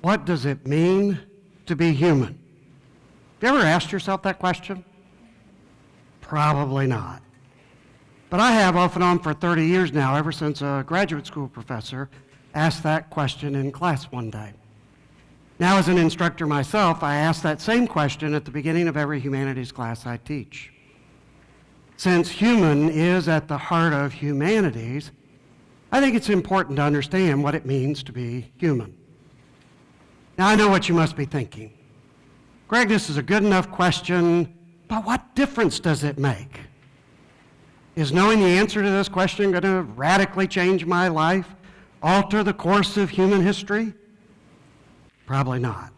what does it mean to be human? Have you ever asked yourself that question? Probably not. But I have off and on for 30 years now, ever since a graduate school professor asked that question in class one day. Now, as an instructor myself, I ask that same question at the beginning of every humanities class I teach. Since human is at the heart of humanities, I think it's important to understand what it means to be human. Now, I know what you must be thinking. Greg, this is a good enough question, but what difference does it make? Is knowing the answer to this question going to radically change my life, alter the course of human history? Probably not.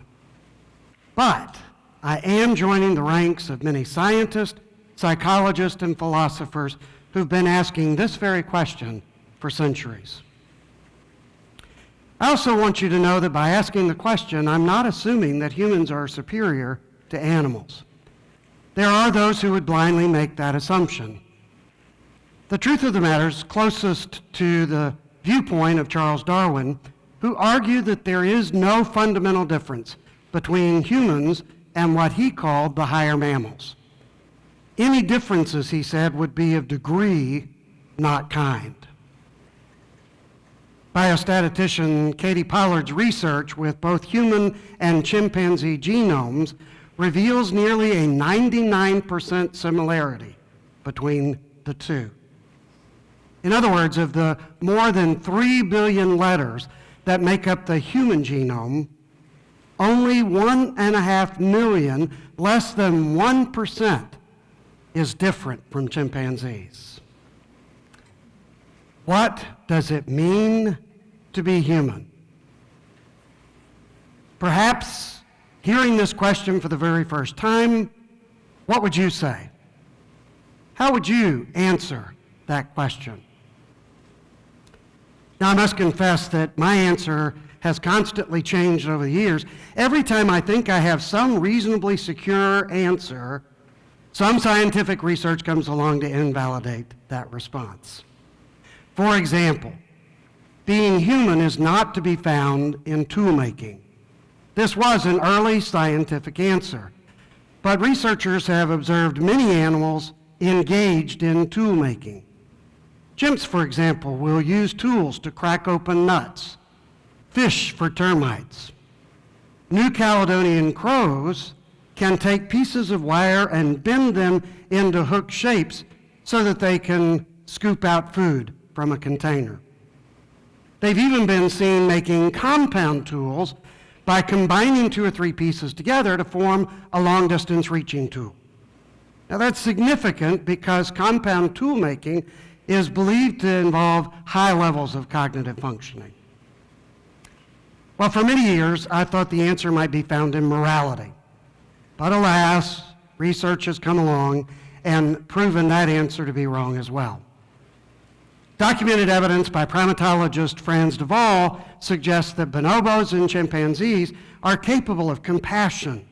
But I am joining the ranks of many scientists, psychologists, and philosophers who've been asking this very question for centuries. I also want you to know that by asking the question, I'm not assuming that humans are superior to animals. There are those who would blindly make that assumption. The truth of the matter is closest to the viewpoint of Charles Darwin, who argued that there is no fundamental difference between humans and what he called the higher mammals. Any differences, he said, would be of degree, not kind. Biostatistician Katie Pollard's research with both human and chimpanzee genomes reveals nearly a 99% similarity between the two. In other words, of the more than 3 billion letters that make up the human genome, only 1.5 million, less than 1%, is different from chimpanzees. What does it mean to be human? Perhaps hearing this question for the very first time, what would you say? How would you answer that question? Now, I must confess that my answer has constantly changed over the years. Every time I think I have some reasonably secure answer, some scientific research comes along to invalidate that response. For example, being human is not to be found in tool making. This was an early scientific answer, but researchers have observed many animals engaged in tool making. Chimps, for example, will use tools to crack open nuts, fish for termites. New Caledonian crows can take pieces of wire and bend them into hook shapes so that they can scoop out food from a container. They've even been seen making compound tools by combining 2 or 3 pieces together to form a long-distance reaching tool. Now that's significant because compound tool making is believed to involve high levels of cognitive functioning. Well, for many years, I thought the answer might be found in morality. But alas, research has come along and proven that answer to be wrong as well. Documented evidence by primatologist Franz de Waal suggests that bonobos and chimpanzees are capable of compassion,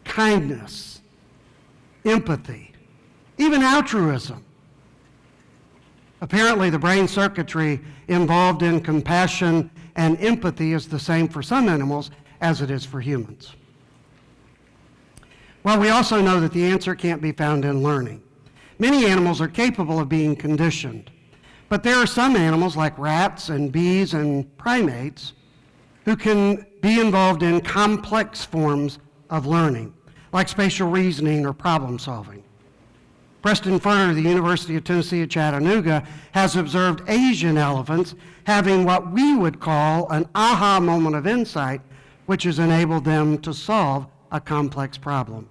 kindness, empathy, even altruism. Apparently, the brain circuitry involved in compassion and empathy is the same for some animals as it is for humans. Well, we also know that the answer can't be found in learning. Many animals are capable of being conditioned, but there are some animals like rats and bees and primates who can be involved in complex forms of learning, like spatial reasoning or problem solving. Preston Furter of the University of Tennessee at Chattanooga has observed Asian elephants having what we would call an aha moment of insight, which has enabled them to solve a complex problem.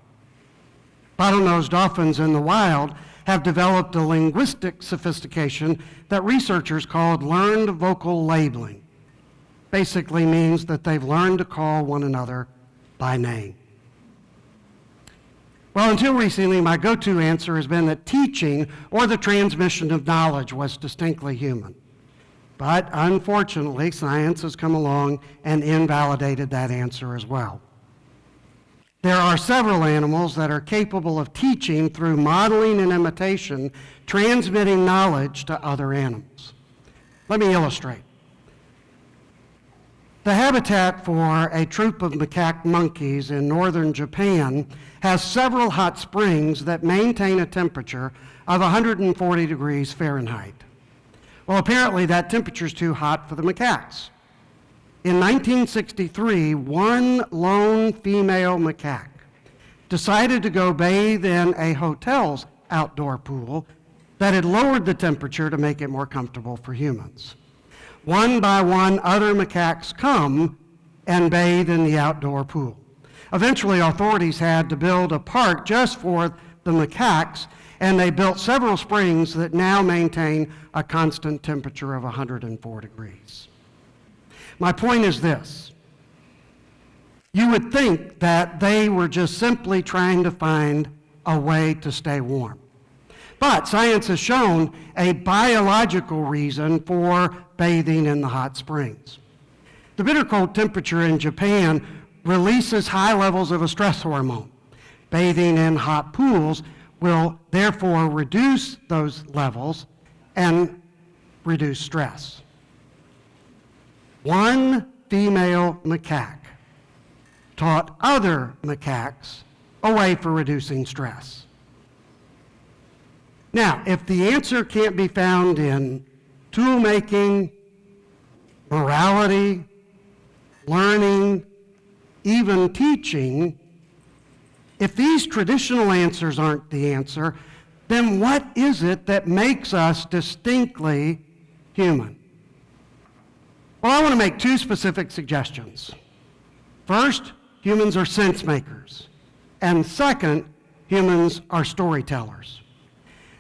Bottlenose dolphins in the wild have developed a linguistic sophistication that researchers called learned vocal labeling. Basically means that they've learned to call one another by name. Well, until recently, my go-to answer has been that teaching or the transmission of knowledge was distinctly human. But unfortunately, science has come along and invalidated that answer as well. There are several animals that are capable of teaching through modeling and imitation, transmitting knowledge to other animals. Let me illustrate. The habitat for a troop of macaque monkeys in northern Japan has several hot springs that maintain a temperature of 140 degrees Fahrenheit. Well, apparently that temperature is too hot for the macaques. In 1963, one lone female macaque decided to go bathe in a hotel's outdoor pool that had lowered the temperature to make it more comfortable for humans. One by one, other macaques come and bathe in the outdoor pool. Eventually, authorities had to build a park just for the macaques, and they built several springs that now maintain a constant temperature of 104 degrees. My point is this. You would think that they were just simply trying to find a way to stay warm. But science has shown a biological reason for bathing in the hot springs. The bitter cold temperature in Japan releases high levels of a stress hormone. Bathing in hot pools will therefore reduce those levels and reduce stress. One female macaque taught other macaques a way for reducing stress. Now, if the answer can't be found in tool making, morality, learning, even teaching, if these traditional answers aren't the answer, then what is it that makes us distinctly human? Well, I want to make two specific suggestions. First, humans are sense makers. And second, humans are storytellers.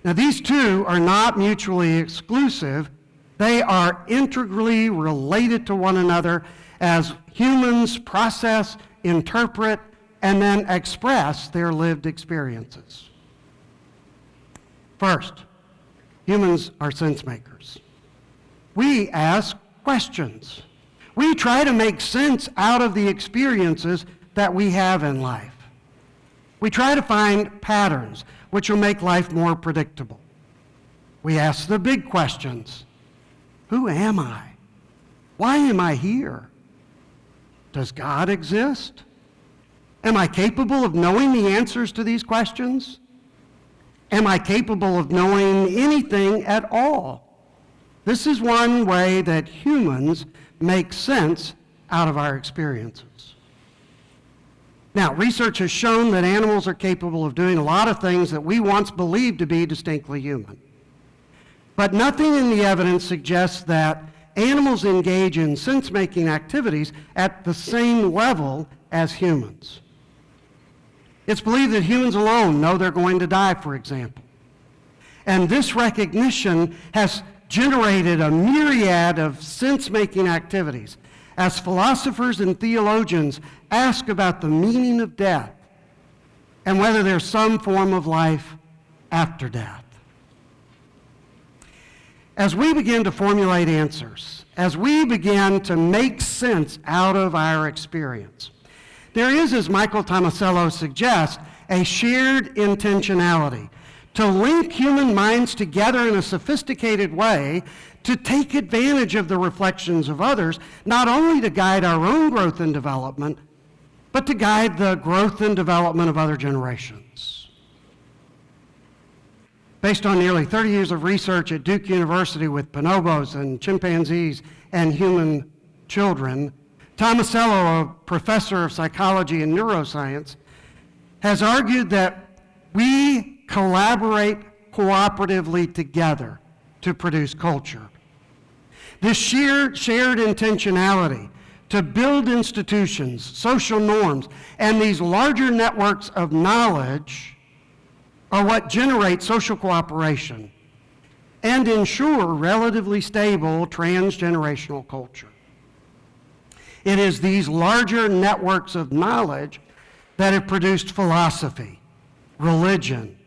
Now, these two are not mutually exclusive. They are integrally related to one another as humans process, interpret, and then express their lived experiences. First, humans are sense makers. We ask questions. We try to make sense out of the experiences that we have in life. We try to find patterns which will make life more predictable. We ask the big questions. Who am I? Why am I here? Does God exist? Am I capable of knowing the answers to these questions? Am I capable of knowing anything at all? This is one way that humans make sense out of our experiences. Now, research has shown that animals are capable of doing a lot of things that we once believed to be distinctly human. But nothing in the evidence suggests that animals engage in sense-making activities at the same level as humans. It's believed that humans alone know they're going to die, for example. And this recognition has generated a myriad of sense-making activities as philosophers and theologians ask about the meaning of death and whether there's some form of life after death. As we begin to formulate answers, as we begin to make sense out of our experience, there is, as Michael Tomasello suggests, a shared intentionality to link human minds together in a sophisticated way to take advantage of the reflections of others, not only to guide our own growth and development, but to guide the growth and development of other generations. Based on nearly 30 years of research at Duke University with bonobos and chimpanzees and human children, Tomasello, a professor of psychology and neuroscience, has argued that we collaborate cooperatively together to produce culture. This shared intentionality to build institutions, social norms, and these larger networks of knowledge are what generate social cooperation and ensure relatively stable transgenerational culture. It is these larger networks of knowledge that have produced philosophy, religion,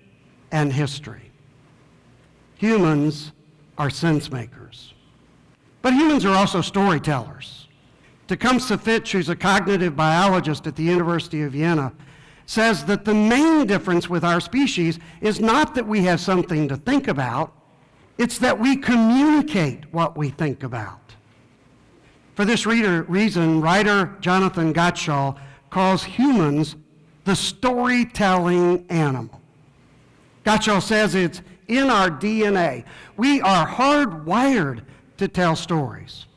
and history. Humans are sense makers. But humans are also storytellers. Tecumseh Fitch, who's a cognitive biologist at the University of Vienna, says that the main difference with our species is not that we have something to think about, it's that we communicate what we think about. For this reason, writer Jonathan Gottschall calls humans the storytelling animal. Gottschall says it's in our DNA. We are hardwired to tell stories.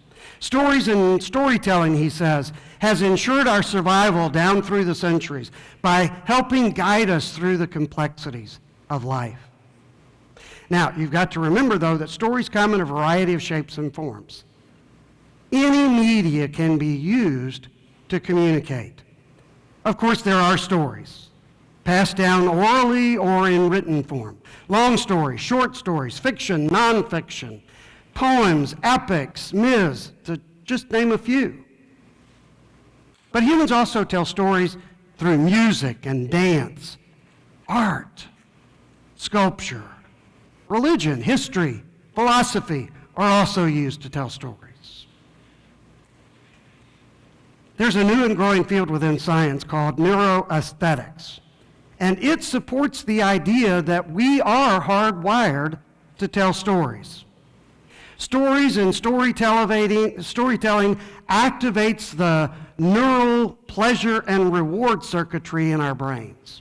Stories and storytelling, he says, has ensured our survival down through the centuries by helping guide us through the complexities of life. Now, you've got to remember, though, that stories come in a variety of shapes and forms. Any media can be used to communicate. Of course, there are stories, passed down orally or in written form. Long stories, short stories, fiction, nonfiction, poems, epics, myths, to just name a few. But humans also tell stories through music and dance, art, sculpture, religion, history, philosophy are also used to tell stories. There's a new and growing field within science called neuroaesthetics, and it supports the idea that we are hardwired to tell stories. Stories and storytelling activates the neural pleasure and reward circuitry in our brains.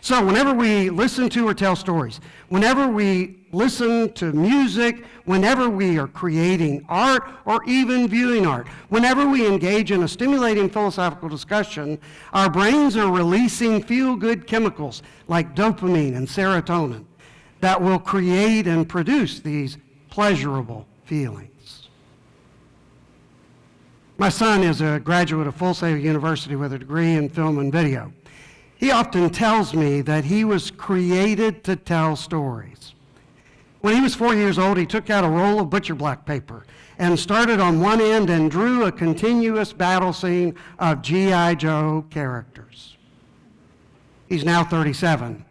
So whenever we listen to or tell stories, whenever we listen to music, whenever we are creating art or even viewing art, whenever we engage in a stimulating philosophical discussion, our brains are releasing feel-good chemicals like dopamine and serotonin that will create and produce these pleasurable feelings. My son is a graduate of Full Sail University with a degree in film and video. He often tells me that he was created to tell stories. When he was 4 years old, he took out a roll of butcher block paper and started on one end and drew a continuous battle scene of G.I. Joe characters. He's now 37,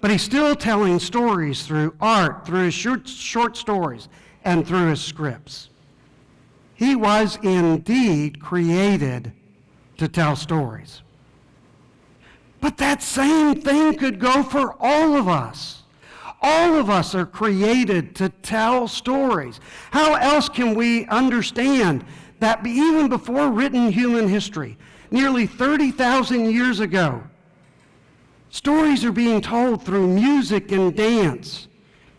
but he's still telling stories through art, through his short stories, and through his scripts. He was indeed created to tell stories. But that same thing could go for all of us. All of us are created to tell stories. How else can we understand that even before written human history, nearly 30,000 years ago, stories are being told through music and dance.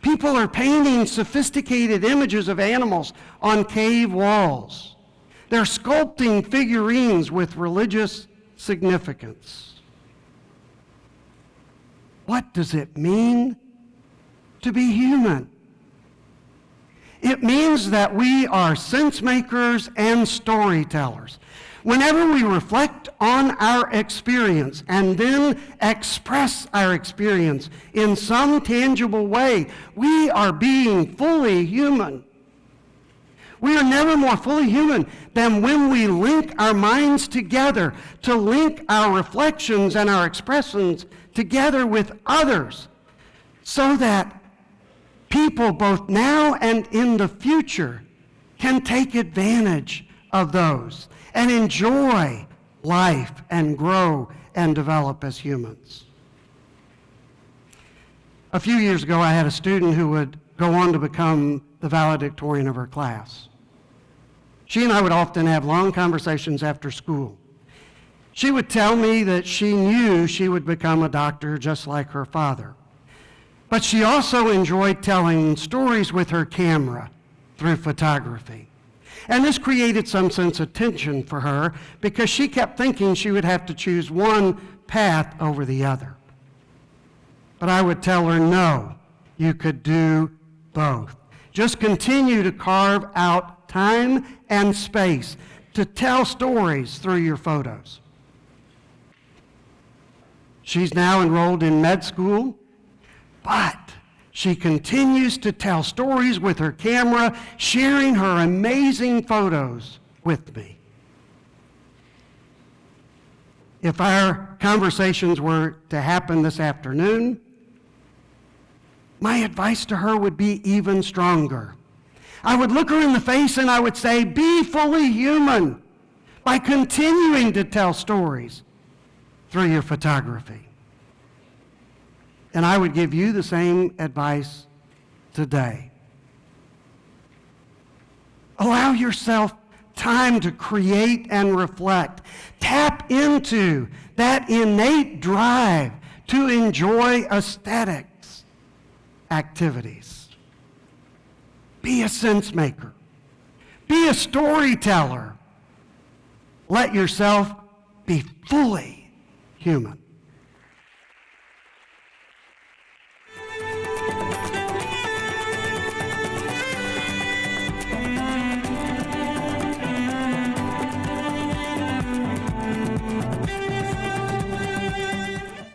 People are painting sophisticated images of animals on cave walls. They're sculpting figurines with religious significance. What does it mean to be human? It means that we are sense makers and storytellers. Whenever we reflect on our experience and then express our experience in some tangible way, we are being fully human. We are never more fully human than when we link our minds together to link our reflections and our expressions together with others so that people both now and in the future can take advantage of those and enjoy life and grow and develop as humans. A few years ago, I had a student who would go on to become the valedictorian of her class. She and I would often have long conversations after school. She would tell me that she knew she would become a doctor just like her father. But she also enjoyed telling stories with her camera through photography. And this created some sense of tension for her because she kept thinking she would have to choose one path over the other. But I would tell her, no, you could do both. Just continue to carve out time and space to tell stories through your photos. She's now enrolled in med school, but she continues to tell stories with her camera, sharing her amazing photos with me. If our conversations were to happen this afternoon, my advice to her would be even stronger. I would look her in the face and I would say, be fully human by continuing to tell stories through your photography. And I would give you the same advice today. Allow yourself time to create and reflect. Tap into that innate drive to enjoy aesthetics activities. Be a sense maker. Be a storyteller. Let yourself be fully human.